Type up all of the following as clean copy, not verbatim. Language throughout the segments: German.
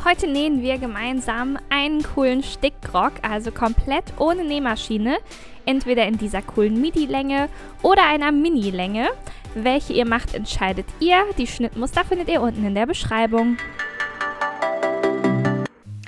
Heute nähen wir gemeinsam einen coolen Stickrock, also komplett ohne Nähmaschine, entweder in dieser coolen Midi-Länge oder einer Mini-Länge. Welche ihr macht, entscheidet ihr. Die Schnittmuster findet ihr unten in der Beschreibung.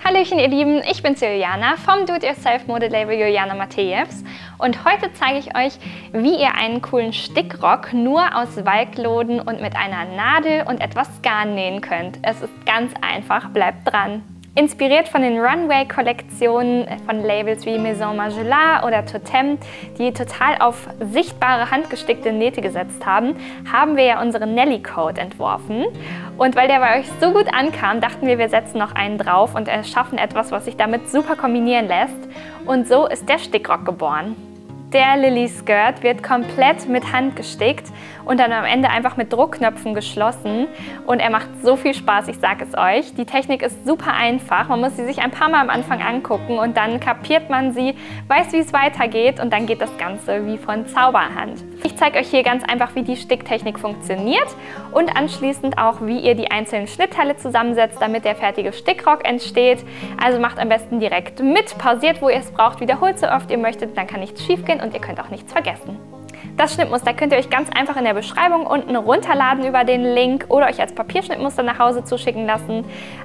Hallöchen ihr Lieben, ich bin's Juliana vom Do-it-yourself-Modelabel Juliana Matejevs und heute zeige ich euch, wie ihr einen coolen Stickrock nur aus Walkloden und mit einer Nadel und etwas Garn nähen könnt. Es ist ganz einfach, bleibt dran! Inspiriert von den Runway-Kollektionen von Labels wie Maison Margiela oder Totem, die total auf sichtbare handgestickte Nähte gesetzt haben, haben wir ja unseren Nelly-Code entworfen. Und weil der bei euch so gut ankam, dachten wir setzen noch einen drauf und erschaffen etwas, was sich damit super kombinieren lässt. Und so ist der Stickrock geboren. Der Lily Skirt wird komplett mit Hand gestickt und dann am Ende einfach mit Druckknöpfen geschlossen. Und er macht so viel Spaß, ich sage es euch. Die Technik ist super einfach. Man muss sie sich ein paar Mal am Anfang angucken und dann kapiert man sie, weiß, wie es weitergeht und dann geht das Ganze wie von Zauberhand. Ich zeige euch hier ganz einfach, wie die Sticktechnik funktioniert und anschließend auch, wie ihr die einzelnen Schnittteile zusammensetzt, damit der fertige Stickrock entsteht. Also macht am besten direkt mit, pausiert, wo ihr es braucht, wiederholt so oft ihr möchtet, dann kann nichts schief gehen und ihr könnt auch nichts vergessen. Das Schnittmuster könnt ihr euch ganz einfach in der Beschreibung unten runterladen über den Link oder euch als Papierschnittmuster nach Hause zuschicken lassen.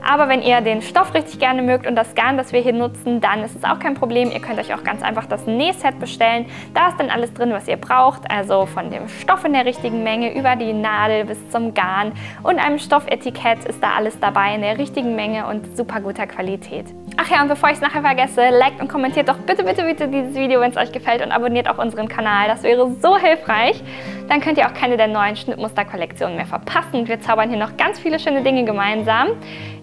Aber wenn ihr den Stoff richtig gerne mögt und das Garn, das wir hier nutzen, dann ist es auch kein Problem. Ihr könnt euch auch ganz einfach das Nähset bestellen. Da ist dann alles drin, was ihr braucht. Also von dem Stoff in der richtigen Menge über die Nadel bis zum Garn und einem Stoffetikett ist da alles dabei in der richtigen Menge und super guter Qualität. Ach ja, und bevor ich es nachher vergesse, liked und kommentiert doch bitte dieses Video, wenn es euch gefällt und abonniert auch unseren Kanal. Das wäre so hilfreich. Dann könnt ihr auch keine der neuen Schnittmuster-Kollektionen mehr verpassen. Wir zaubern hier noch ganz viele schöne Dinge gemeinsam.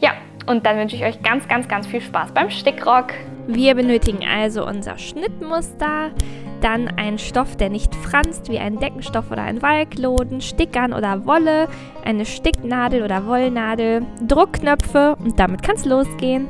Ja, und dann wünsche ich euch ganz viel Spaß beim Stickrock. Wir benötigen also unser Schnittmuster, dann einen Stoff, der nicht franzt, wie ein Deckenstoff oder ein Walkloden, Stickgarn oder Wolle, eine Sticknadel oder Wollnadel, Druckknöpfe und damit kann es losgehen.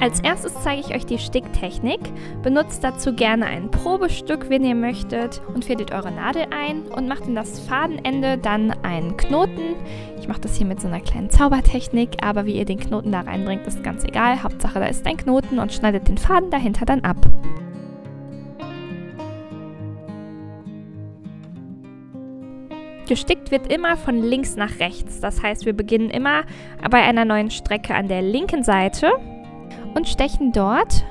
Als erstes zeige ich euch die Sticktechnik. Benutzt dazu gerne ein Probestück, wenn ihr möchtet, und fädelt eure Nadel ein und macht in das Fadenende dann einen Knoten. Ich mache das hier mit so einer kleinen Zaubertechnik, aber wie ihr den Knoten da reinbringt, ist ganz egal. Hauptsache, da ist ein Knoten und schneidet den Faden dahinter dann ab. Gestickt wird immer von links nach rechts. Das heißt, wir beginnen immer bei einer neuen Strecke an der linken Seite und stechen dort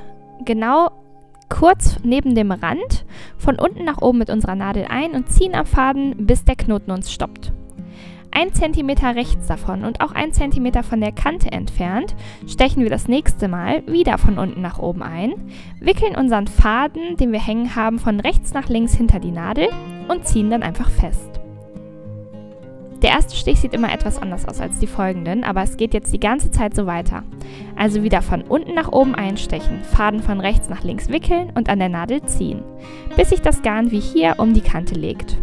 genau kurz neben dem Rand von unten nach oben mit unserer Nadel ein und ziehen am Faden, bis der Knoten uns stoppt. 1 cm rechts davon und auch 1 cm von der Kante entfernt stechen wir das nächste Mal wieder von unten nach oben ein, wickeln unseren Faden, den wir hängen haben, von rechts nach links hinter die Nadel und ziehen dann einfach fest. Der erste Stich sieht immer etwas anders aus als die folgenden, aber es geht jetzt die ganze Zeit so weiter. Also wieder von unten nach oben einstechen, Faden von rechts nach links wickeln und an der Nadel ziehen, bis sich das Garn wie hier um die Kante legt.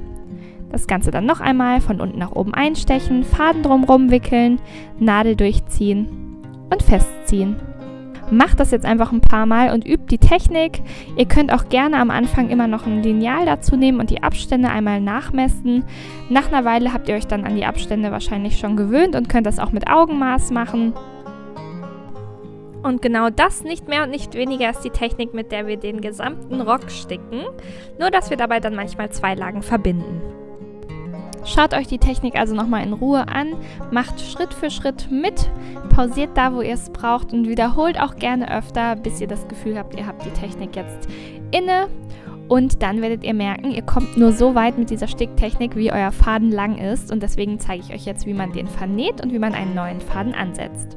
Das Ganze dann noch einmal von unten nach oben einstechen, Faden drumherum wickeln, Nadel durchziehen und festziehen. Macht das jetzt einfach ein paar Mal und übt die Technik. Ihr könnt auch gerne am Anfang immer noch ein Lineal dazu nehmen und die Abstände einmal nachmessen. Nach einer Weile habt ihr euch dann an die Abstände wahrscheinlich schon gewöhnt und könnt das auch mit Augenmaß machen. Und genau das, nicht mehr und nicht weniger, ist die Technik, mit der wir den gesamten Rock sticken. Nur, dass wir dabei dann manchmal 2 Lagen verbinden. Schaut euch die Technik also nochmal in Ruhe an, macht Schritt für Schritt mit, pausiert da, wo ihr es braucht und wiederholt auch gerne öfter, bis ihr das Gefühl habt, ihr habt die Technik jetzt inne. Und dann werdet ihr merken, ihr kommt nur so weit mit dieser Sticktechnik, wie euer Faden lang ist. Und deswegen zeige ich euch jetzt, wie man den vernäht und wie man einen neuen Faden ansetzt.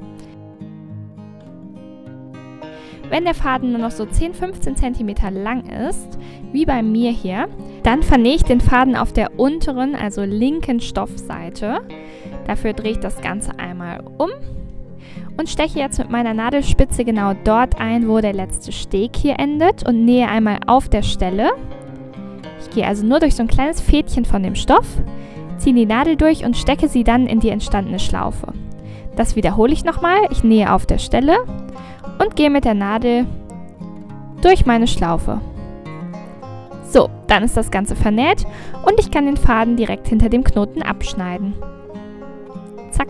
Wenn der Faden nur noch so 10-15 cm lang ist, wie bei mir hier, dann vernähe ich den Faden auf der unteren, also linken Stoffseite. Dafür drehe ich das Ganze einmal um und steche jetzt mit meiner Nadelspitze genau dort ein, wo der letzte Steg hier endet und nähe einmal auf der Stelle. Ich gehe also nur durch so ein kleines Fädchen von dem Stoff, ziehe die Nadel durch und stecke sie dann in die entstandene Schlaufe. Das wiederhole ich nochmal, ich nähe auf der Stelle und gehe mit der Nadel durch meine Schlaufe. So, dann ist das Ganze vernäht und ich kann den Faden direkt hinter dem Knoten abschneiden. Zack.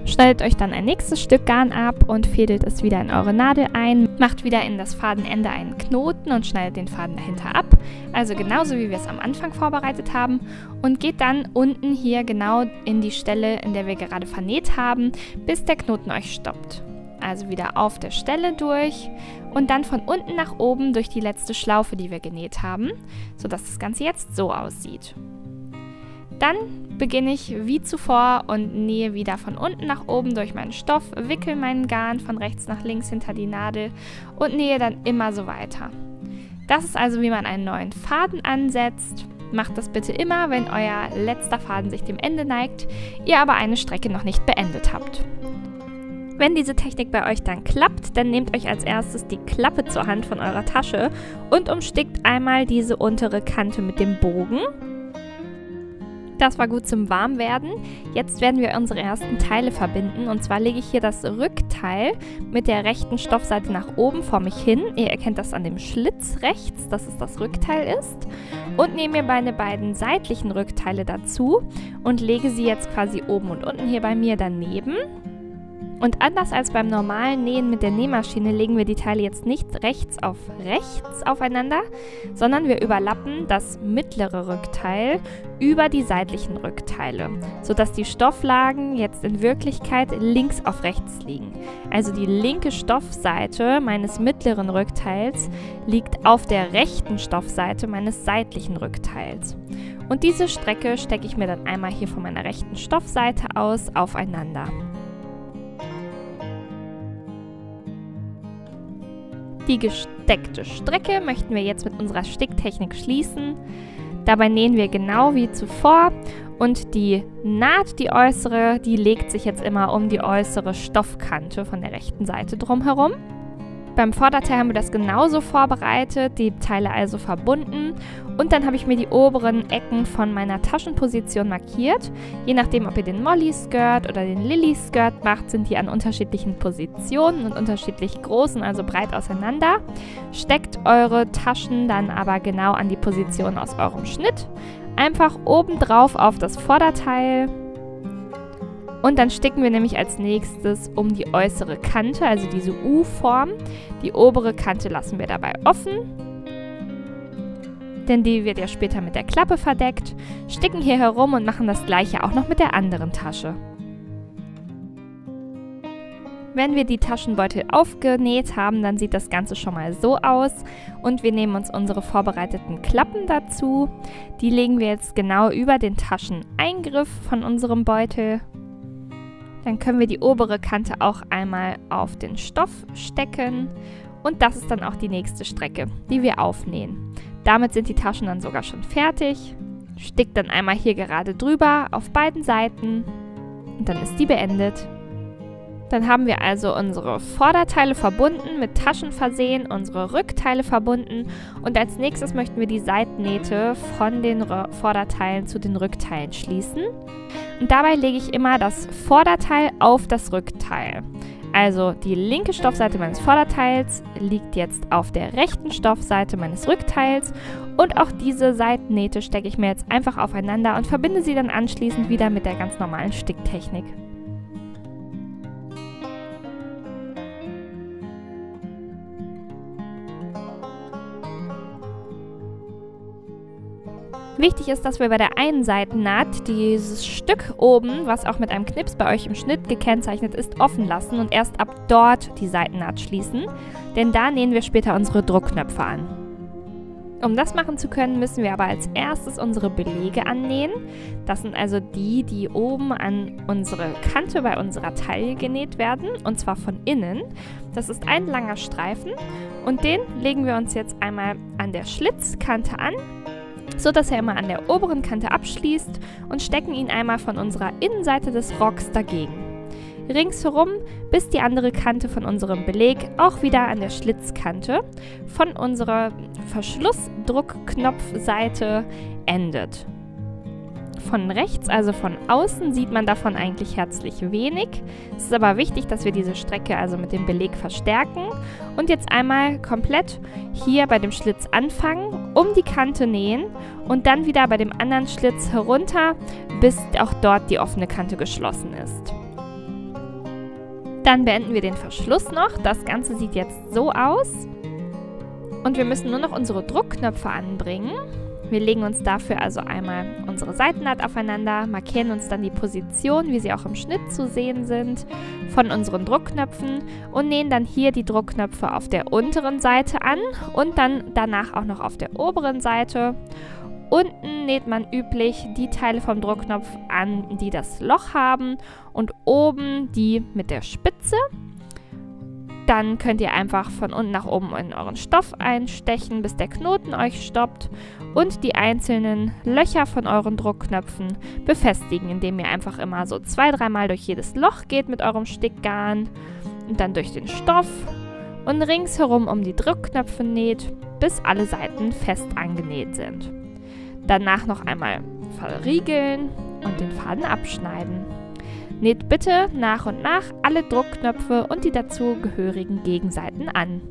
Schneidet euch dann ein nächstes Stück Garn ab und fädelt es wieder in eure Nadel ein. Macht wieder in das Fadenende einen Knoten und schneidet den Faden dahinter ab. Also genauso wie wir es am Anfang vorbereitet haben. Und geht dann unten hier genau in die Stelle, in der wir gerade vernäht haben, bis der Knoten euch stoppt. Also wieder auf der Stelle durch und dann von unten nach oben durch die letzte Schlaufe, die wir genäht haben, sodass das Ganze jetzt so aussieht. Dann beginne ich wie zuvor und nähe wieder von unten nach oben durch meinen Stoff, wickel meinen Garn von rechts nach links hinter die Nadel und nähe dann immer so weiter. Das ist also, wie man einen neuen Faden ansetzt. Macht das bitte immer, wenn euer letzter Faden sich dem Ende neigt, ihr aber eine Strecke noch nicht beendet habt. Wenn diese Technik bei euch dann klappt, dann nehmt euch als erstes die Klappe zur Hand von eurer Tasche und umstickt einmal diese untere Kante mit dem Bogen. Das war gut zum Warmwerden. Jetzt werden wir unsere ersten Teile verbinden. Und zwar lege ich hier das Rückteil mit der rechten Stoffseite nach oben vor mich hin. Ihr erkennt das an dem Schlitz rechts, dass es das Rückteil ist. Und nehme mir meine beiden seitlichen Rückteile dazu und lege sie jetzt quasi oben und unten hier bei mir daneben. Und anders als beim normalen Nähen mit der Nähmaschine legen wir die Teile jetzt nicht rechts auf rechts aufeinander, sondern wir überlappen das mittlere Rückteil über die seitlichen Rückteile, sodass die Stofflagen jetzt in Wirklichkeit links auf rechts liegen. Also die linke Stoffseite meines mittleren Rückteils liegt auf der rechten Stoffseite meines seitlichen Rückteils. Und diese Strecke stecke ich mir dann einmal hier von meiner rechten Stoffseite aus aufeinander. Die gesteckte Strecke möchten wir jetzt mit unserer Sticktechnik schließen. Dabei nähen wir genau wie zuvor und die Naht, die äußere, die legt sich jetzt immer um die äußere Stoffkante von der rechten Seite drumherum. Beim Vorderteil haben wir das genauso vorbereitet, die Teile also verbunden und dann habe ich mir die oberen Ecken von meiner Taschenposition markiert. Je nachdem, ob ihr den Molly-Skirt oder den Lily-Skirt macht, sind die an unterschiedlichen Positionen und unterschiedlich groß und also breit auseinander. Steckt eure Taschen dann aber genau an die Position aus eurem Schnitt. Einfach oben drauf auf das Vorderteil. Und dann sticken wir nämlich als nächstes um die äußere Kante, also diese U-Form. Die obere Kante lassen wir dabei offen, denn die wird ja später mit der Klappe verdeckt. Sticken hier herum und machen das gleiche auch noch mit der anderen Tasche. Wenn wir die Taschenbeutel aufgenäht haben, dann sieht das Ganze schon mal so aus. Und wir nehmen uns unsere vorbereiteten Klappen dazu. Die legen wir jetzt genau über den Tascheneingriff von unserem Beutel. Dann können wir die obere Kante auch einmal auf den Stoff stecken und das ist dann auch die nächste Strecke, die wir aufnähen. Damit sind die Taschen dann sogar schon fertig. Stickt dann einmal hier gerade drüber auf beiden Seiten und dann ist die beendet. Dann haben wir also unsere Vorderteile verbunden, mit Taschen versehen, unsere Rückteile verbunden und als nächstes möchten wir die Seitennähte von den Vorderteilen zu den Rückteilen schließen. Und dabei lege ich immer das Vorderteil auf das Rückteil. Also die linke Stoffseite meines Vorderteils liegt jetzt auf der rechten Stoffseite meines Rückteils und auch diese Seitennähte stecke ich mir jetzt einfach aufeinander und verbinde sie dann anschließend wieder mit der ganz normalen Sticktechnik. Wichtig ist, dass wir bei der einen Seitennaht dieses Stück oben, was auch mit einem Knips bei euch im Schnitt gekennzeichnet ist, offen lassen und erst ab dort die Seitennaht schließen, denn da nähen wir später unsere Druckknöpfe an. Um das machen zu können, müssen wir aber als erstes unsere Belege annähen. Das sind also die, die oben an unsere Kante bei unserer Taille genäht werden, und zwar von innen. Das ist ein langer Streifen und den legen wir uns jetzt einmal an der Schlitzkante an, so dass er immer an der oberen Kante abschließt und stecken ihn einmal von unserer Innenseite des Rocks dagegen. Ringsherum, bis die andere Kante von unserem Beleg auch wieder an der Schlitzkante von unserer Verschlussdruckknopfseite endet. Von rechts, also von außen, sieht man davon eigentlich herzlich wenig. Es ist aber wichtig, dass wir diese Strecke also mit dem Beleg verstärken und jetzt einmal komplett hier bei dem Schlitz anfangen, um die Kante nähen und dann wieder bei dem anderen Schlitz herunter, bis auch dort die offene Kante geschlossen ist. Dann beenden wir den Verschluss noch. Das Ganze sieht jetzt so aus. Und wir müssen nur noch unsere Druckknöpfe anbringen. Wir legen uns dafür also einmal unsere Seitennaht aufeinander, markieren uns dann die Position, wie sie auch im Schnitt zu sehen sind, von unseren Druckknöpfen und nähen dann hier die Druckknöpfe auf der unteren Seite an und dann danach auch noch auf der oberen Seite. Unten näht man üblich die Teile vom Druckknopf an, die das Loch haben und oben die mit der Spitze. Dann könnt ihr einfach von unten nach oben in euren Stoff einstechen, bis der Knoten euch stoppt und die einzelnen Löcher von euren Druckknöpfen befestigen, indem ihr einfach immer so 2-3 Mal durch jedes Loch geht mit eurem Stickgarn und dann durch den Stoff und ringsherum um die Druckknöpfe näht, bis alle Seiten fest angenäht sind. Danach noch einmal verriegeln und den Faden abschneiden. Näht bitte nach und nach alle Druckknöpfe und die dazugehörigen Gegenseiten an.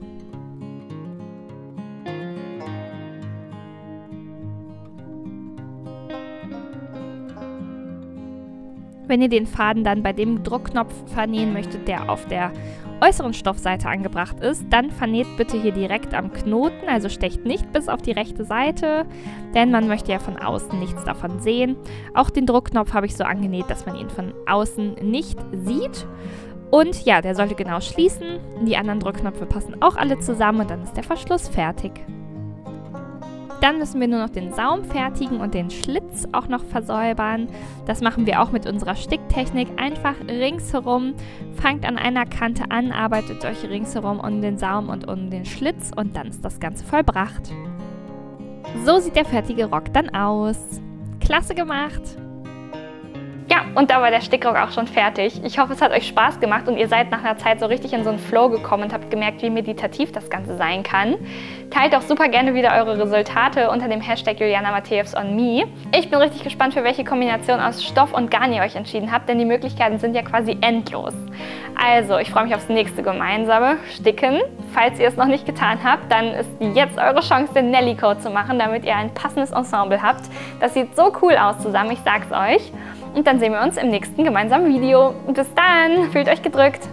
Wenn ihr den Faden dann bei dem Druckknopf vernähen möchtet, der auf der äußeren Stoffseite angebracht ist, dann vernäht bitte hier direkt am Knoten, also stecht nicht bis auf die rechte Seite, denn man möchte ja von außen nichts davon sehen. Auch den Druckknopf habe ich so angenäht, dass man ihn von außen nicht sieht. Und ja, der sollte genau schließen. Die anderen Druckknöpfe passen auch alle zusammen und dann ist der Verschluss fertig. Dann müssen wir nur noch den Saum fertigen und den Schlitz auch noch versäubern. Das machen wir auch mit unserer Sticktechnik. Einfach ringsherum, fangt an einer Kante an, arbeitet euch ringsherum um den Saum und um den Schlitz und dann ist das Ganze vollbracht. So sieht der fertige Rock dann aus. Klasse gemacht! Ja, und da war der Stickrock auch schon fertig. Ich hoffe, es hat euch Spaß gemacht und ihr seid nach einer Zeit so richtig in so einen Flow gekommen und habt gemerkt, wie meditativ das Ganze sein kann. Teilt auch super gerne wieder eure Resultate unter dem Hashtag JulianaMatthejevsOnMe. Ich bin richtig gespannt, für welche Kombination aus Stoff und Garn ihr euch entschieden habt, denn die Möglichkeiten sind ja quasi endlos. Also, ich freue mich aufs nächste gemeinsame Sticken. Falls ihr es noch nicht getan habt, dann ist jetzt eure Chance, den Nelly-Code zu machen, damit ihr ein passendes Ensemble habt. Das sieht so cool aus zusammen, ich sag's euch. Und dann sehen wir uns im nächsten gemeinsamen Video. Bis dann, fühlt euch gedrückt.